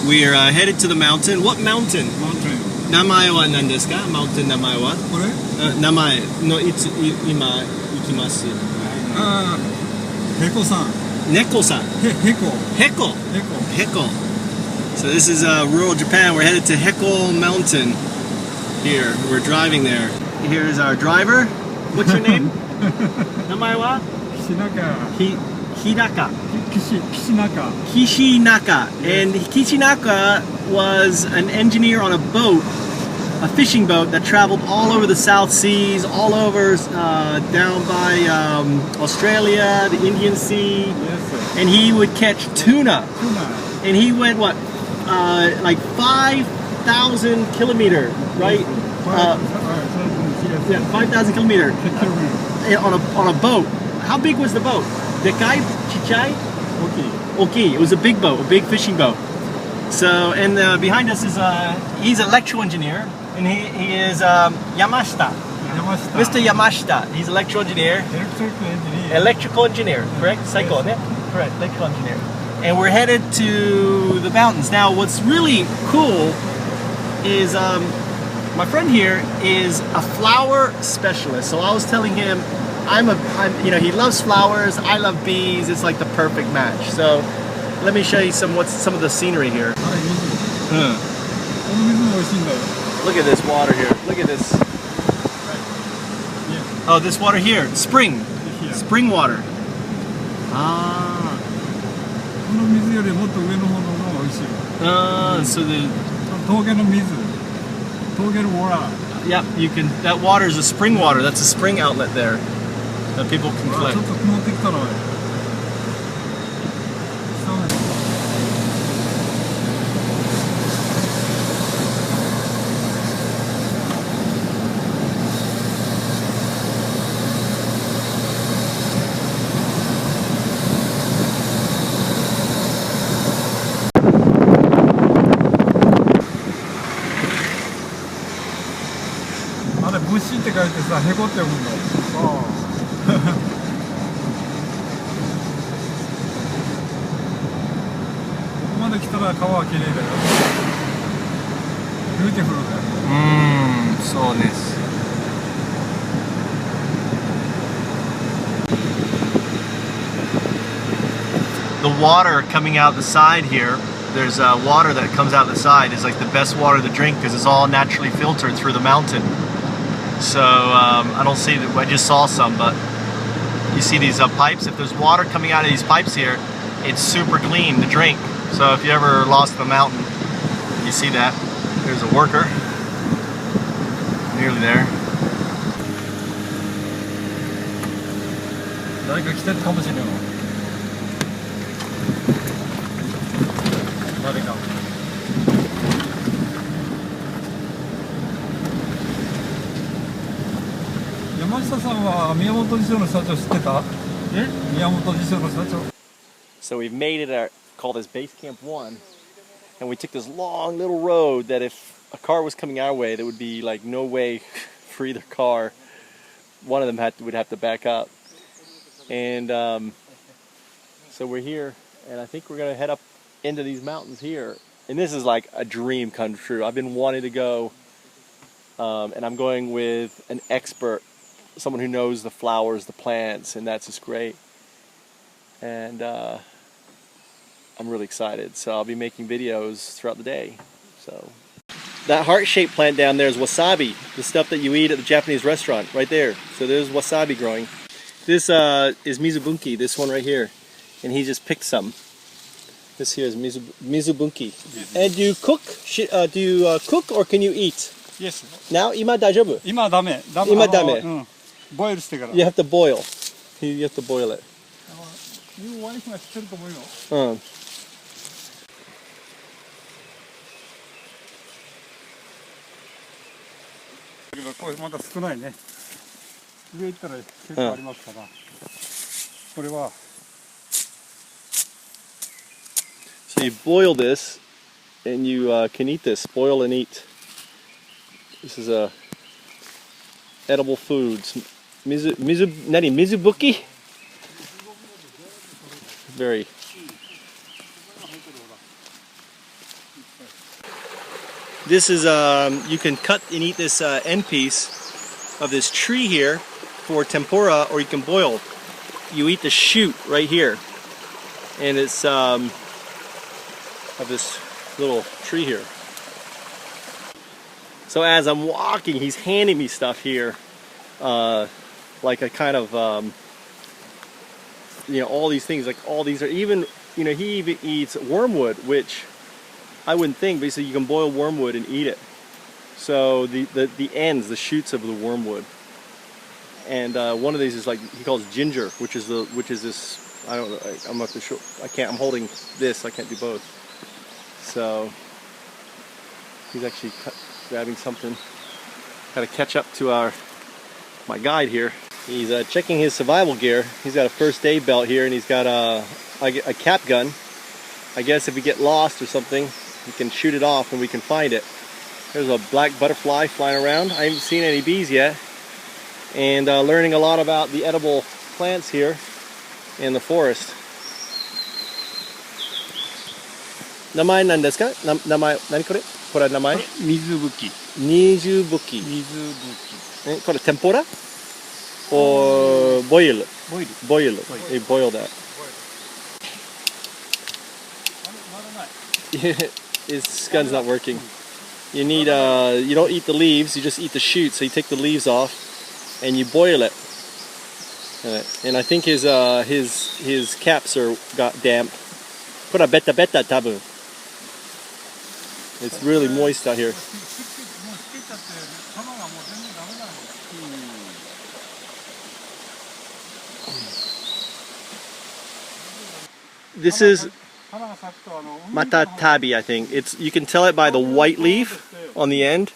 We are headed to the mountain. What mountain? Mountain. 名前は何ですか? Mountain 名前は? これ? 名前のいつ今行きます。ヘコさん。猫さん。ヘコ。Heko. Heko. So this is rural Japan. We're headed to Heko Mountain here. We're driving there. Here's our driver. What's your name? 名前は? Hidaka. Kishinaka. And Kishinaka was an engineer on a boat, a fishing boat that traveled all over the South Seas, all over down by Australia, the Indian Sea. Yes, and he would catch tuna. And he went what, like 5,000 kilometers, right? Yeah, 5,000 kilometers on a boat. How big was the boat? Dekai, chichai? Okay. It was a big boat, a big fishing boat. So, and behind us is he's an electrical engineer, and he is Yamashita. Mr. Yamashita. He's electrical engineer. Electrical engineer, correct? Saiko, ne? Correct, electrical engineer. And we're headed to the mountains. Now, what's really cool is my friend here is a flower specialist. So I was telling him, he loves flowers. I love bees. It's like the perfect match. So let me show you some of the scenery here. Look at this water here. Look at this. Oh, this water here, spring water. So the yep, you can. That water is a spring water. That's a spring outlet there that people can collect. The water coming out the side here, there's water that comes out the side is like the best water to drink because it's all naturally filtered through the mountain. So I don't see that. I just saw some, but you see these pipes. If there's water coming out of these pipes here, it's super clean to drink. So if you ever lost the mountain, you see that. There's a worker. Nearly there. So we've made it call this Base Camp 1, and we took this long little road that if a car was coming our way, there would be like no way for either car. One of them would have to back up. And so we're here, and I think we're gonna head up into these mountains here. And this is like a dream come true. I've been wanting to go, and I'm going with an expert, someone who knows the flowers, the plants, and that's just great. And I'm really excited. So I'll be making videos throughout the day. So that heart-shaped plant down there is wasabi, the stuff that you eat at the Japanese restaurant, right there. So there's wasabi growing. This is mizubunki, this one right here, and he just picked some. This here is mizubunki. And do you cook? Do you cook or can you eat? Yes. Now, ima daijoubu? Ima dame. Ima dame. Boil してから。 You have to boil. You have to boil it. いうワイフが知ってると思うよ。だけどこれまだ少ないね。上行ったら結構ありますから。これは。So you boil this, and you can eat this. Boil and eat. This is a edible foods. Mizubuki? Very. This is, you can cut and eat this end piece of this tree here for tempura, or you can boil. You eat the shoot right here. And it's of this little tree here. So as I'm walking, he's handing me stuff here. Like a kind of, you know, all these things, like all these are even, you know, he even eats wormwood, which I wouldn't think, but he said you can boil wormwood and eat it. So the ends, the shoots of the wormwood. And one of these is like, he calls ginger, which is this, I don't know, I'm not too sure, I'm holding this, I can't do both. So he's actually grabbing something. Got to catch up to my guide here. He's checking his survival gear. He's got a first aid belt here, and he's got a cap gun. I guess if we get lost or something, we can shoot it off and we can find it. There's a black butterfly flying around. I haven't seen any bees yet. And learning a lot about the edible plants here in the forest. 名前なんですか？名前何これ？これは名前？水吹き。水吹き。水吹き。これ天ぷら？Or boil? Boil. Boil. You boil that. His gun's not working. You need you don't eat the leaves, you just eat the shoots. So you take the leaves off and you boil it. And I think his caps got damp. Put a beta tabu. It's really moist out here. This is matatabi, I think. You can tell it by the white leaf on the end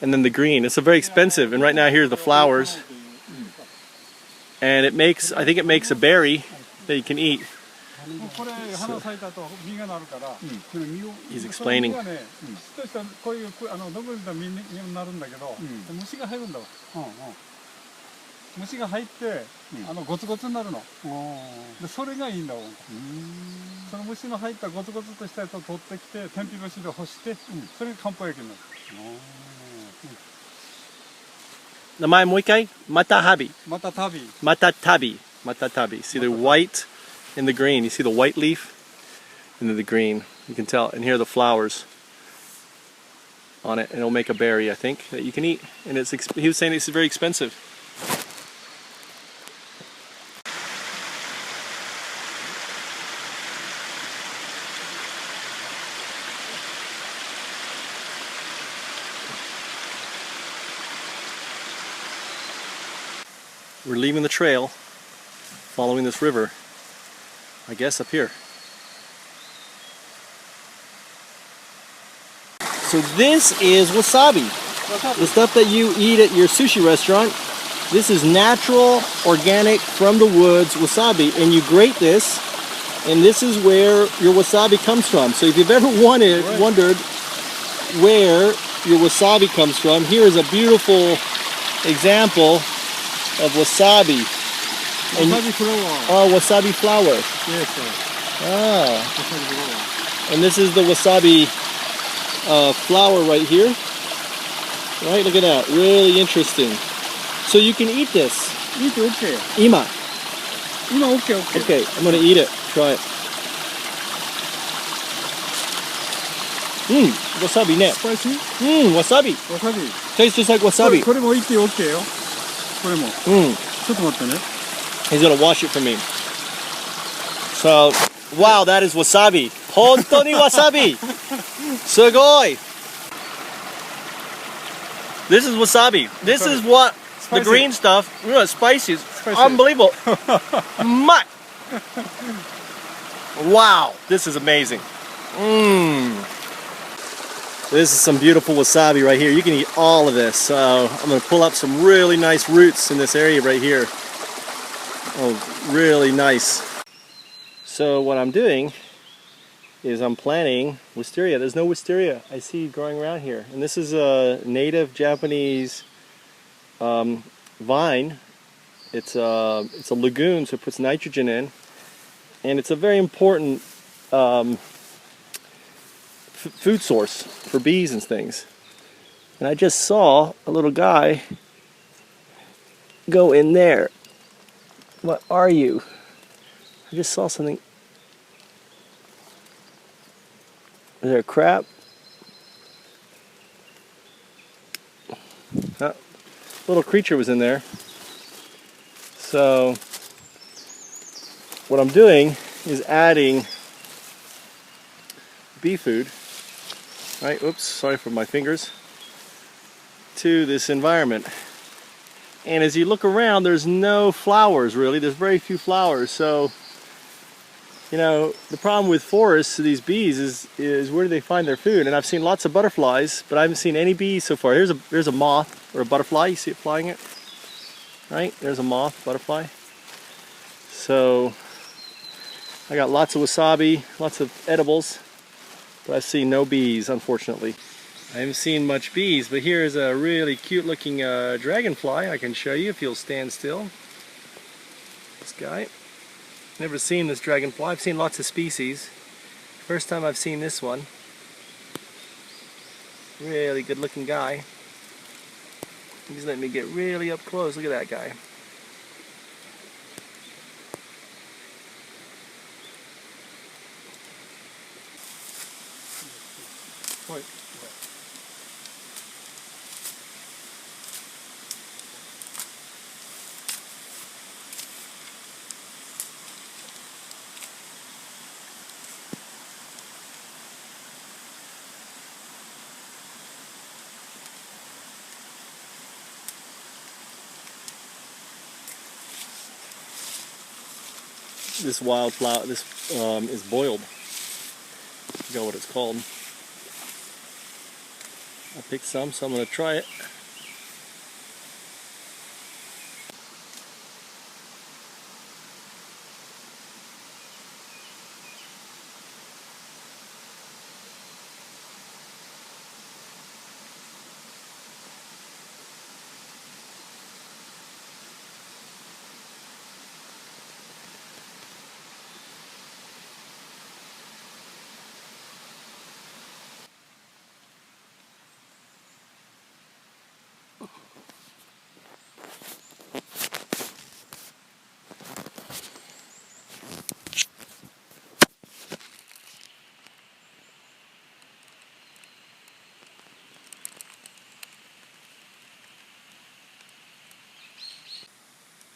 and then the green. It's very expensive, and right now here's the flowers. And I think it makes a berry that you can eat. So, he's explaining. Namae mo ikai? Matatabi. Matatabi. See the white and the green. You see the white leaf and then the green. You can tell. And here are the flowers on it. And it'll make a berry, I think, that you can eat. And he was saying it's very expensive. We're leaving the trail, following this river, I guess up here. So this is wasabi, the stuff that you eat at your sushi restaurant. This is natural, organic, from the woods wasabi, and you grate this, and this is where your wasabi comes from. So if you've ever wondered where your wasabi comes from, here is a beautiful example of wasabi. Wasabi flower. Oh, wasabi flower. Yes, sir. Ah. Wasabi flower. And this is the wasabi flower right here. Right, look at that. Really interesting. So you can eat this. Eat okay. Ima. Okay. Okay, I'm gonna eat it. Try it. Wasabi ne. Spicy? Wasabi. Wasabi. Tastes just like wasabi. これもいって OK よ。これも。ちょっと待ってね。He's gonna wash it for me. So, wow, that is wasabi. 本当に wasabi. すごい. This is wasabi. This is what the green stuff. You know, it's spicy. It's unbelievable. Wow, this is amazing. This is some beautiful wasabi right here. You can eat all of this. So I'm going to pull up some really nice roots in this area right here. Oh, really nice. So what I'm doing is I'm planting wisteria. There's no wisteria I see growing around here. And this is a native Japanese vine. It's a lagoon, so it puts nitrogen in. And it's a very important food source for bees and things. And I just saw a little guy go in there. What are you? I just saw something. Is there a crab? Oh, little creature was in there. So what I'm doing is adding bee food, right? Oops, sorry for my fingers, to this environment. And as you look around, there's no flowers really. There's very few flowers. So, you know, the problem with forests, these bees, is where do they find their food? And I've seen lots of butterflies, but I haven't seen any bees so far. Here's a moth or a butterfly. You see it flying it? Right? There's a moth, butterfly. So I got lots of wasabi, lots of edibles, but I've seen no bees, unfortunately. I haven't seen much bees, but here's a really cute looking dragonfly I can show you if you'll stand still. This guy. Never seen this dragonfly. I've seen lots of species. First time I've seen this one. Really good looking guy. He's letting me get really up close. Look at that guy. Right. This wildflower, this is boiled. I forgot what it's called. I picked some, so I'm going to try it.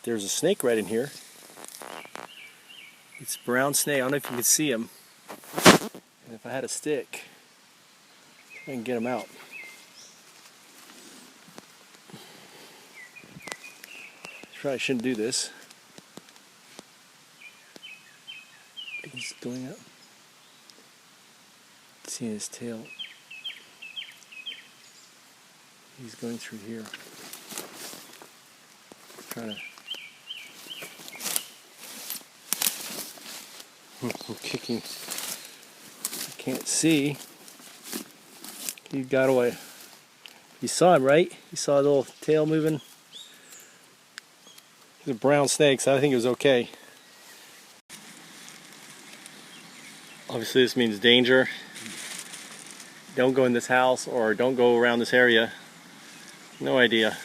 There's a snake right in here. It's a brown snake. I don't know if you can see him. And if I had a stick, I can get him out. Probably shouldn't do this. He's going up. See his tail. He's going through here. Trying to. I'm kicking. I can't see. He got away. You saw him, right? You saw a little tail moving. He's a brown snake, so I think it was okay. Obviously this means danger. Don't go in this house or don't go around this area. No idea.